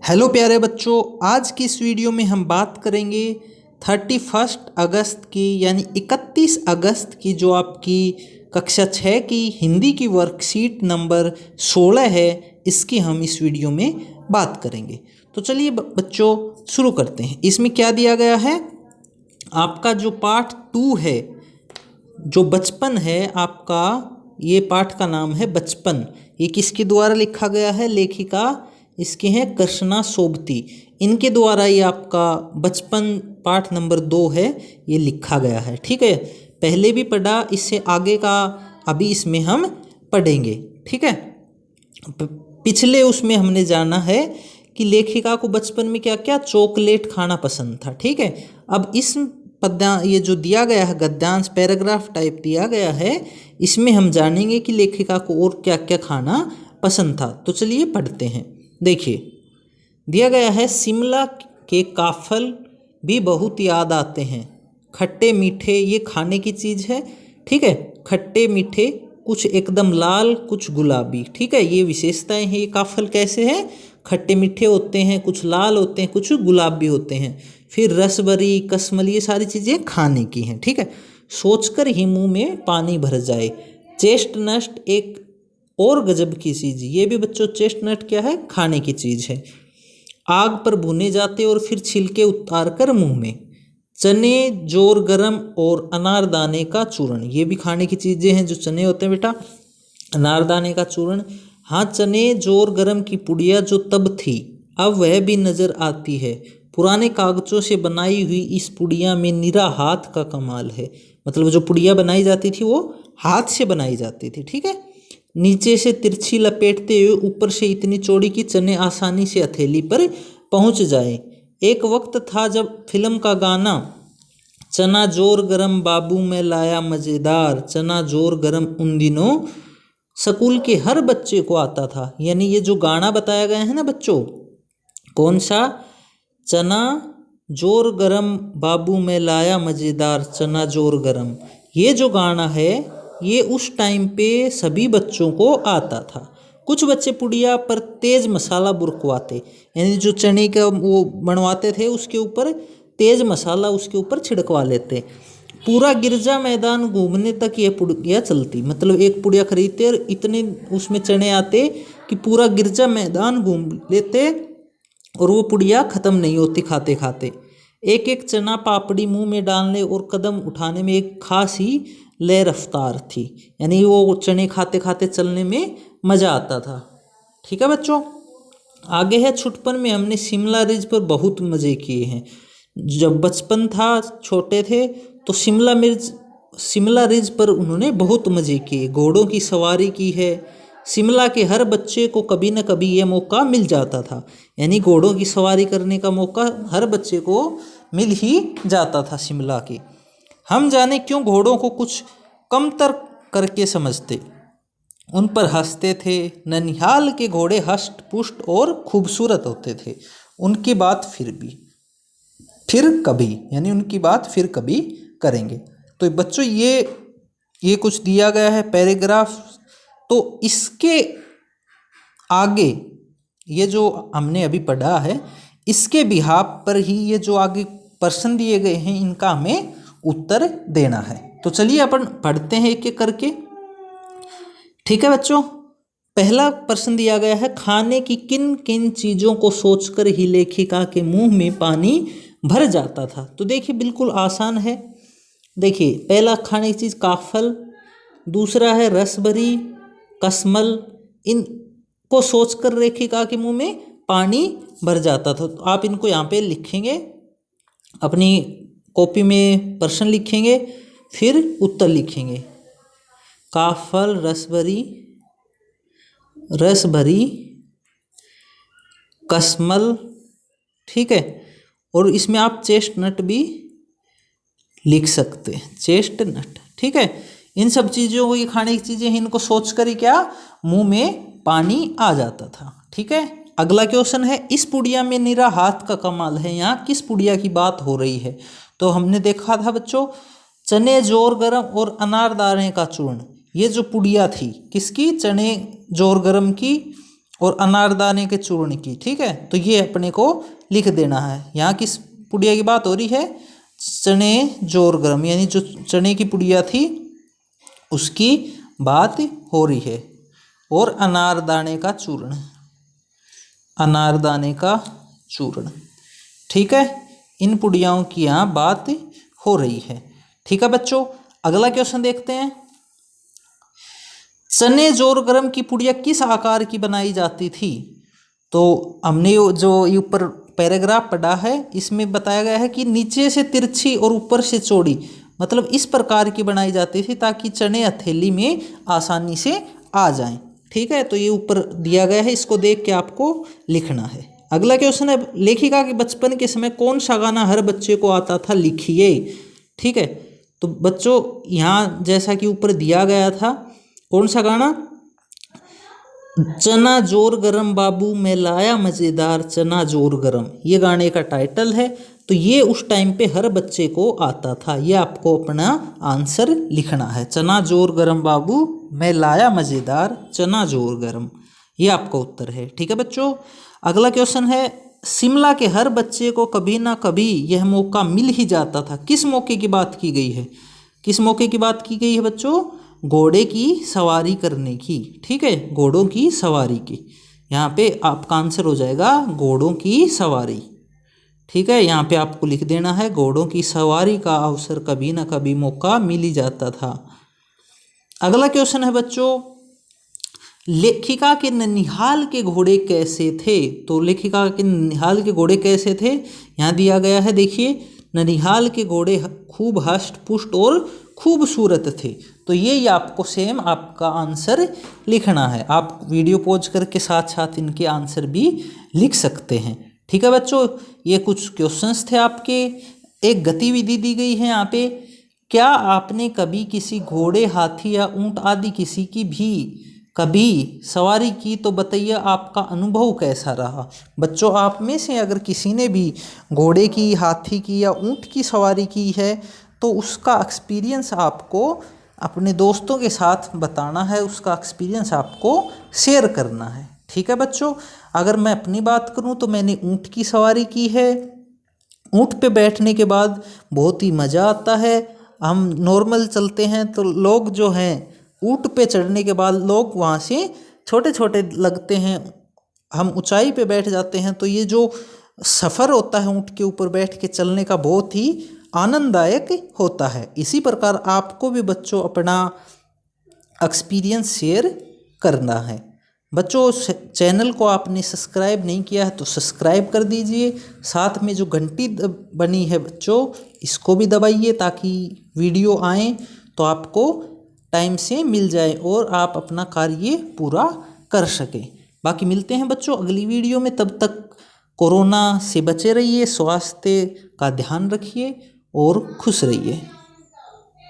Hello प्यारे बच्चों, आज की इस वीडियो में हम बात करेंगे 31 अगस्त की यानी 31 अगस्त की जो आपकी कक्षा 6 की हिंदी की वर्कशीट नंबर 16 है, इसकी हम इस वीडियो में बात करेंगे। तो चलिए बच्चों शुरू करते हैं। इसमें क्या दिया गया है, आपका जो पार्ट 2 है, जो बचपन है आपका, ये पाठ का नाम है बचपन। ये किसके द्वारा लिखा गया है, लेखिका इसके हैं कृष्णा सोबती, इनके द्वारा ये आपका बचपन पाठ नंबर 2 है, ये लिखा गया है। ठीक है, पहले भी पढ़ा, इससे आगे का अभी इसमें हम पढ़ेंगे। ठीक है, पिछले उसमें हमने जाना है कि लेखिका को बचपन में क्या क्या चॉकलेट खाना पसंद था। ठीक है, अब इस ये जो दिया गया है गद्यांश पैराग्राफ टाइप दिया गया है, इसमें हम जानेंगे कि लेखिका को और क्या क्या खाना पसंद था। तो चलिए पढ़ते हैं। देखिए दिया गया है, शिमला के काफल भी बहुत याद आते हैं, खट्टे मीठे, ये खाने की चीज़ है। ठीक है, खट्टे मीठे, कुछ एकदम लाल कुछ गुलाबी। ठीक है, ये विशेषताएं हैं। ये काफल कैसे हैं, खट्टे मीठे होते हैं, कुछ लाल होते हैं, कुछ गुलाबी होते हैं। फिर रसभरी, कश्मली, ये सारी चीज़ें खाने की हैं। ठीक है, सोचकर ही मुंह में पानी भर जाए। चेस्टनट एक और गजब की चीज़, ये भी बच्चों चेस्टनट क्या है, खाने की चीज़ है। आग पर भुने जाते और फिर छिलके उतार कर मुँह में। चने जोर गरम और अनारदाने का चूर्ण, ये भी खाने की चीज़ें हैं। जो चने होते हैं बेटा, अनारदाने का चूर्ण। हाँ, चने जोर गरम की पुड़िया जो तब थी अब वह भी नज़र आती है। पुराने कागज़ों से बनाई हुई इस पुड़िया में निरा हाथ का कमाल है। मतलब जो पुड़िया बनाई जाती थी वो हाथ से बनाई जाती थी। ठीक है, नीचे से तिरछी लपेटते हुए ऊपर से इतनी चौड़ी कि चने आसानी से हथेली पर पहुंच जाए। एक वक्त था जब फिल्म का गाना चना जोर गरम बाबू में लाया मज़ेदार, चना जोर गरम उन दिनों स्कूल के हर बच्चे को आता था। यानी ये जो गाना बताया गया है ना बच्चों, कौन सा, चना जोर गरम बाबू में लाया मज़ेदार, चना जोर गरम, ये जो गाना है ये उस टाइम पे सभी बच्चों को आता था। कुछ बच्चे पुड़िया पर तेज़ मसाला बुरकवाते, यानी जो चने का वो बनवाते थे उसके ऊपर तेज़ मसाला उसके ऊपर छिड़कवा लेते। पूरा गिरजा मैदान घूमने तक ये पुड़िया चलती। मतलब एक पुड़िया खरीदते और इतने उसमें चने आते कि पूरा गिरजा मैदान घूम लेते और वो पुड़िया ख़त्म नहीं होती खाते खाते। एक एक चना पापड़ी मुंह में डालने और कदम उठाने में एक खास ही लय रफ्तार थी। यानी वो चने खाते खाते चलने में मज़ा आता था। ठीक है बच्चों, आगे है छुटपन में हमने शिमला रिज पर बहुत मज़े किए हैं। जब बचपन था, छोटे थे, तो शिमला रिज पर उन्होंने बहुत मज़े किए। घोड़ों की सवारी की है। शिमला के हर बच्चे को कभी न कभी ये मौका मिल जाता था। यानी घोड़ों की सवारी करने का मौका हर बच्चे को मिल ही जाता था शिमला के। हम जाने क्यों घोड़ों को कुछ कमतर करके समझते, उन पर हंसते थे। ननिहाल के घोड़े हष्ट पुष्ट और खूबसूरत होते थे। उनकी बात फिर कभी, यानी उनकी बात फिर कभी करेंगे। तो बच्चों ये कुछ दिया गया है पैराग्राफ। तो इसके आगे ये जो हमने अभी पढ़ा है, इसके बिहाफ पर ही ये जो आगे प्रश्न दिए गए हैं, इनका हमें उत्तर देना है। तो चलिए अपन पढ़ते हैं एक एक करके। ठीक है बच्चों, पहला प्रश्न दिया गया है, खाने की किन किन चीज़ों को सोचकर ही लेखिका के मुंह में पानी भर जाता था। तो देखिए बिल्कुल आसान है। देखिए पहला खाने की चीज़ काफल, दूसरा है रसभरी, कश्मल, इनको सोचकर लेखिका के मुंह में पानी भर जाता था। तो आप इनको यहाँ पे लिखेंगे, अपनी कॉपी में प्रश्न लिखेंगे, फिर उत्तर लिखेंगे। काफल, रसभरी, कश्मल। ठीक है, और इसमें आप चेस्टनट भी लिख सकते हैं, चेस्टनट। ठीक है, इन सब चीज़ों को, ये खाने की चीज़ें हैं, इनको सोचकर ही क्या मुंह में पानी आ जाता था। ठीक है, अगला क्वेश्चन है, इस पुड़िया में निरा हाथ का कमाल है। यहाँ किस पुड़िया की बात हो रही है। तो हमने देखा था बच्चों, चने जोर गरम और अनारदाने का चूर्ण, ये जो पुड़िया थी किसकी, चने जोर गरम की और अनारदाने के चूर्ण की। ठीक है, तो ये अपने को लिख देना है। यहाँ किस पुड़िया की बात हो रही है? चने जोर गरम, यानी जो चने की पुड़िया थी उसकी बात हो रही है। और अनारदाने का चूर्ण, अनारदाने का चूर्ण। ठीक है, इन पुड़ियाओं की यहाँ बात हो रही है। ठीक है बच्चों, अगला क्वेश्चन देखते हैं। चने जोर गरम की पुड़िया किस आकार की बनाई जाती थी? तो हमने जो ये ऊपर पैराग्राफ पढ़ा है इसमें बताया गया है कि नीचे से तिरछी और ऊपर से चौड़ी, मतलब इस प्रकार की बनाई जाती थी ताकि चने हथेली में आसानी से आ जाएं। ठीक है, तो ये ऊपर दिया गया है, इसको देख के आपको लिखना है। अगला क्वेश्चन है, लेखिका के बचपन के समय कौन सा गाना हर बच्चे को आता था, लिखिए। ठीक है, तो बच्चों यहाँ जैसा कि ऊपर दिया गया था, कौन सा गाना? चना जोर गरम बाबू मैं लाया मज़ेदार चना जोर गरम, ये गाने का टाइटल है। तो ये उस टाइम पे हर बच्चे को आता था। ये आपको अपना आंसर लिखना है, चना जोर गरम बाबू मैं लाया मज़ेदार चना जोर गरम, ये आपका उत्तर है। ठीक है बच्चों, अगला क्वेश्चन है, शिमला के हर बच्चे को कभी ना कभी यह मौका मिल ही जाता था, किस मौके की बात की गई है? किस मौके की बात की गई है बच्चों? घोड़े की सवारी करने की। ठीक है, घोड़ों की सवारी की, यहाँ पे आपका आंसर हो जाएगा घोड़ों की सवारी। ठीक है, यहाँ पे आपको लिख देना है घोड़ों की सवारी का अवसर कभी ना कभी मौका मिल ही जाता था। अगला क्वेश्चन है बच्चों, लेखिका के ननिहाल के घोड़े कैसे थे? तो लेखिका के ननिहाल के घोड़े कैसे थे, यहाँ दिया गया है, देखिए। ननिहाल के घोड़े खूब हष्ट पुष्ट और खूबसूरत थे। तो ये आपको सेम आपका आंसर लिखना है। आप वीडियो पॉज करके साथ साथ इनके आंसर भी लिख सकते हैं। ठीक है बच्चों, ये कुछ क्वेश्चंस थे आपके। एक गतिविधि दी गई है यहाँ पे, क्या आपने कभी किसी घोड़े, हाथी या ऊंट आदि किसी की भी कभी सवारी की? तो बताइए आपका अनुभव कैसा रहा। बच्चों आप में से अगर किसी ने भी घोड़े की, हाथी की या ऊंट की सवारी की है तो उसका एक्सपीरियंस आपको अपने दोस्तों के साथ बताना है, उसका एक्सपीरियंस आपको शेयर करना है। ठीक है बच्चों, अगर मैं अपनी बात करूं तो मैंने ऊंट की सवारी की है। ऊंट पे बैठने के बाद बहुत ही मज़ा आता है। हम नॉर्मल चलते हैं तो लोग जो हैं ऊंट पे चढ़ने के बाद लोग वहाँ से छोटे छोटे लगते हैं, हम ऊंचाई पे बैठ जाते हैं तो ये जो सफ़र होता है ऊंट के ऊपर बैठ के चलने का बहुत ही आनंददायक होता है। इसी प्रकार आपको भी बच्चों अपना एक्सपीरियंस शेयर करना है। बच्चों चैनल को आपने सब्सक्राइब नहीं किया है तो सब्सक्राइब कर दीजिए, साथ में जो घंटी बनी है बच्चों इसको भी दबाइए ताकि वीडियो आए तो आपको टाइम से मिल जाए और आप अपना कार्य पूरा कर सकें। बाकी मिलते हैं बच्चों अगली वीडियो में, तब तक कोरोना से बचे रहिए, स्वास्थ्य का ध्यान रखिए और खुश रहिए।